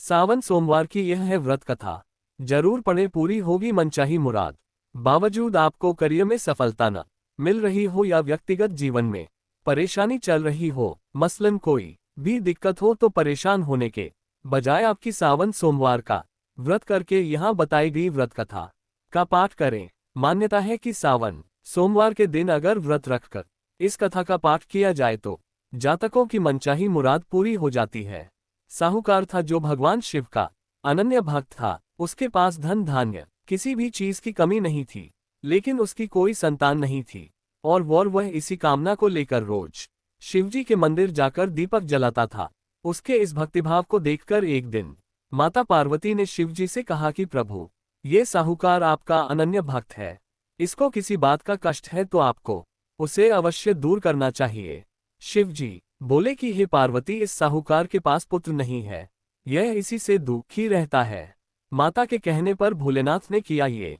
सावन सोमवार की यह है व्रत कथा। जरूर पढ़े, पूरी होगी मनचाही मुराद। बावजूद आपको करियर में सफलता न मिल रही हो या व्यक्तिगत जीवन में परेशानी चल रही हो, मसलन कोई भी दिक्कत हो, तो परेशान होने के बजाय आपकी सावन सोमवार का व्रत करके यहाँ बताई गई व्रत कथा का पाठ करें। मान्यता है कि सावन सोमवार के दिन अगर व्रत रखकर इस कथा का पाठ किया जाए तो जातकों की मनचाही मुराद पूरी हो जाती है। साहूकार था जो भगवान शिव का अनन्य भक्त था। उसके पास धन धान्य किसी भी चीज की कमी नहीं थी, लेकिन उसकी कोई संतान नहीं थी और वह इसी कामना को लेकर रोज शिवजी के मंदिर जाकर दीपक जलाता था। उसके इस भक्तिभाव को देखकर एक दिन माता पार्वती ने शिवजी से कहा कि प्रभु, ये साहूकार आपका अनन्य भक्त है, इसको किसी बात का कष्ट है तो आपको उसे अवश्य दूर करना चाहिए। शिवजी बोले कि हे पार्वती, इस साहूकार के पास पुत्र नहीं है, यह इसी से दुखी रहता है। माता के कहने पर भोलेनाथ ने किया ये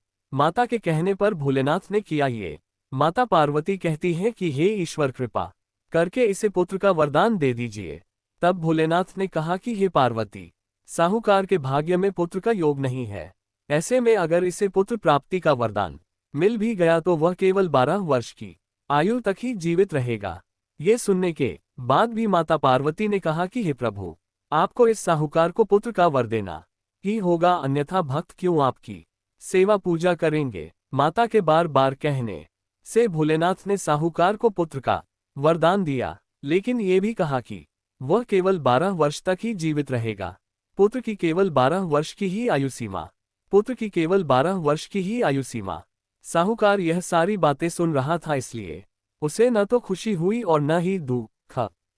माता पार्वती कहती हैं कि हे ईश्वर, कृपा करके इसे पुत्र का वरदान दे दीजिए। तब भोलेनाथ ने कहा कि हे पार्वती, साहूकार के भाग्य में पुत्र का योग नहीं है, ऐसे में अगर इसे पुत्र प्राप्ति का वरदान मिल भी गया तो वह केवल 12 वर्ष की आयु तक ही जीवित रहेगा। ये सुनने के बाद भी माता पार्वती ने कहा कि हे प्रभु, आपको इस साहूकार को पुत्र का वर देना ही होगा, अन्यथा भक्त क्यों आपकी सेवा पूजा करेंगे। माता के बार बार कहने से भोलेनाथ ने साहूकार को पुत्र का वरदान दिया, लेकिन ये भी कहा कि वह केवल 12 वर्ष तक ही जीवित रहेगा। पुत्र की केवल 12 वर्ष की ही आयु सीमा। साहूकार यह सारी बातें सुन रहा था, इसलिए उसे न तो खुशी हुई और न ही दुख।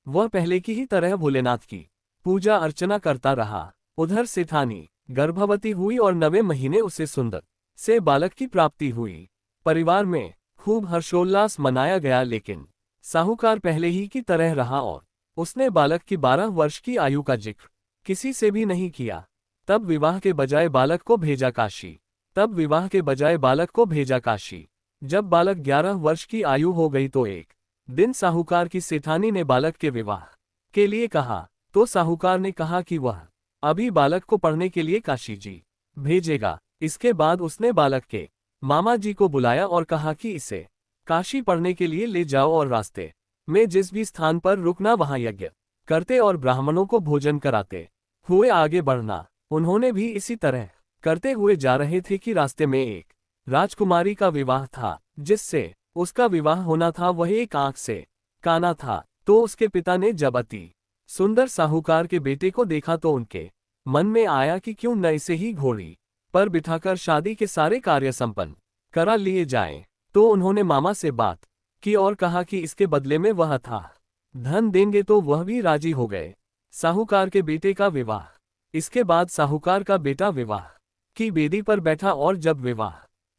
वह पहले की ही तरह भोलेनाथ की पूजा अर्चना करता रहा। उधर सेठानी गर्भवती हुई और 9वें महीने उसे सुंदर से बालक की प्राप्ति हुई। परिवार में खूब हर्षोल्लास मनाया गया, लेकिन साहूकार पहले ही की तरह रहा और उसने बालक की 12 वर्ष की आयु का जिक्र किसी से भी नहीं किया। तब विवाह के बजाय बालक को भेजा काशी। जब बालक 11 वर्ष की आयु हो गई तो एक दिन साहूकार की सेठानी ने बालक के विवाह के लिए कहा, तो साहूकार ने कहा कि वह अभी बालक को पढ़ने के लिए काशी जी भेजेगा। इसके बाद उसने बालक के मामा जी को बुलाया और कहा कि इसे काशी पढ़ने के लिए ले जाओ और रास्ते में जिस भी स्थान पर रुकना वहां यज्ञ करते और ब्राह्मणों को भोजन कराते हुए आगे बढ़ना। उन्होंने भी इसी तरह करते हुए जा रहे थे कि रास्ते में एक राजकुमारी का विवाह था, जिससे उसका विवाह होना था। वह एक आंख से काना था। तो उसके पिता ने जब अति सुंदर साहूकार के बेटे को देखा तो उनके मन में आया कि क्यों न इसे ही घोड़ी पर बिठाकर शादी के सारे कार्य संपन्न करा लिए जाएं। तो उन्होंने मामा से बात की और कहा कि इसके बदले में वह था धन देंगे, तो वह भी राजी हो गए। साहूकार के बेटे का विवाह। इसके बाद साहूकार का बेटा विवाह की बेदी पर बैठा और जब विवाह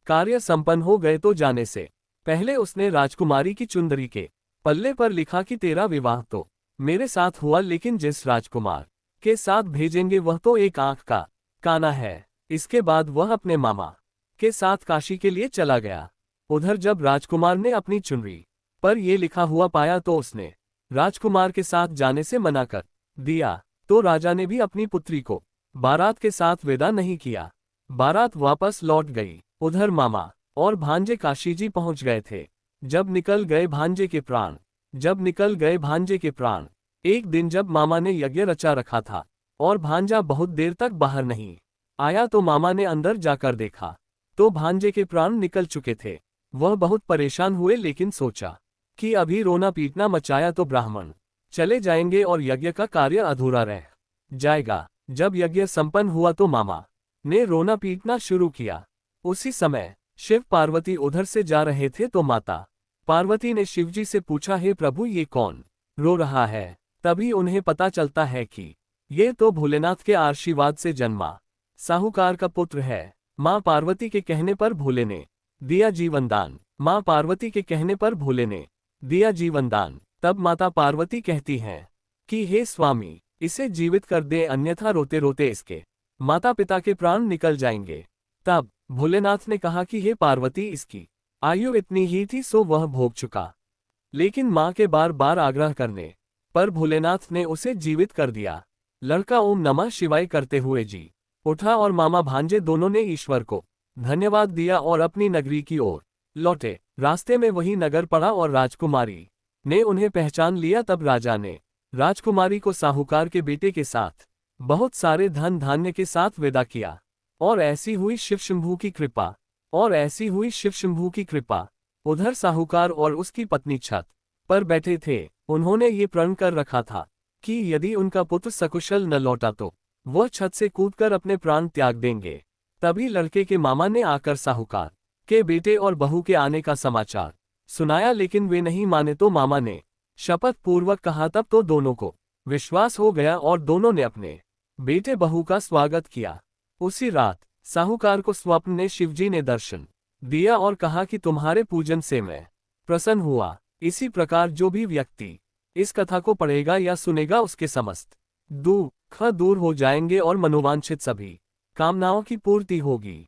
कार्य संपन्न हो गए तो जाने से पहले उसने राजकुमारी की चुंदरी के पल्ले पर लिखा कि तेरा विवाह तो मेरे साथ हुआ, लेकिन जिस राजकुमार के साथ भेजेंगे वह तो एक आंख का काना है। इसके बाद वह अपने मामा के साथ काशी के लिए चला गया। उधर जब राजकुमार ने अपनी चुनरी पर यह लिखा हुआ पाया तो उसने राजकुमार के साथ जाने से मना कर दिया। तो राजा ने भी अपनी पुत्री को बारात के साथ विदा नहीं किया। बारात वापस लौट गई। उधर मामा और भांजे काशी जी पहुंच गए थे। जब निकल गए भांजे के प्राण। एक दिन जब मामा ने यज्ञ रचा रखा था और भांजा बहुत देर तक बाहर नहीं आया तो मामा ने अंदर जाकर देखा तो भांजे के प्राण निकल चुके थे। वह बहुत परेशान हुए, लेकिन सोचा कि अभी रोना पीटना मचाया तो ब्राह्मण चले जाएंगे और यज्ञ का कार्य अधूरा रह जाएगा। जब यज्ञ संपन्न हुआ तो मामा ने रोना पीटना शुरू किया। उसी समय शिव पार्वती उधर से जा रहे थे तो माता पार्वती ने शिवजी से पूछा, हे प्रभु, ये कौन रो रहा है? तभी उन्हें पता चलता है कि ये तो भोलेनाथ के आशीर्वाद से जन्मा साहूकार का पुत्र है। मां पार्वती के कहने पर भोले ने दिया जीवन दान। तब माता पार्वती कहती हैं कि हे स्वामी, इसे जीवित कर दे, अन्यथा रोते रोते इसके माता पिता के प्राण निकल जाएंगे। तब भोलेनाथ ने कहा कि हे पार्वती, इसकी आयु इतनी ही थी सो वह भोग चुका। लेकिन मां के बार बार आग्रह करने पर भोलेनाथ ने उसे जीवित कर दिया। लड़का ओम नमः शिवाय करते हुए जी उठा और मामा भांजे दोनों ने ईश्वर को धन्यवाद दिया और अपनी नगरी की ओर लौटे। रास्ते में वही नगर पड़ा और राजकुमारी ने उन्हें पहचान लिया। तब राजा ने राजकुमारी को साहूकार के बेटे के साथ बहुत सारे धन धान्य के साथ विदा किया। और ऐसी हुई शिवशंभू की कृपा उधर साहूकार और उसकी पत्नी छत पर बैठे थे। उन्होंने ये प्रण कर रखा था कि यदि उनका पुत्र सकुशल न लौटा तो वह छत से कूदकर अपने प्राण त्याग देंगे। तभी लड़के के मामा ने आकर साहूकार के बेटे और बहू के आने का समाचार सुनाया, लेकिन वे नहीं माने तो मामा ने शपथ पूर्वक कहा। तब तो दोनों को विश्वास हो गया और दोनों ने अपने बेटे बहू का स्वागत किया। उसी रात साहूकार को स्वप्न में शिवजी ने दर्शन दिया और कहा कि तुम्हारे पूजन से मैं प्रसन्न हुआ। इसी प्रकार जो भी व्यक्ति इस कथा को पढ़ेगा या सुनेगा उसके समस्त दुख दूर हो जाएंगे और मनोवांछित सभी कामनाओं की पूर्ति होगी।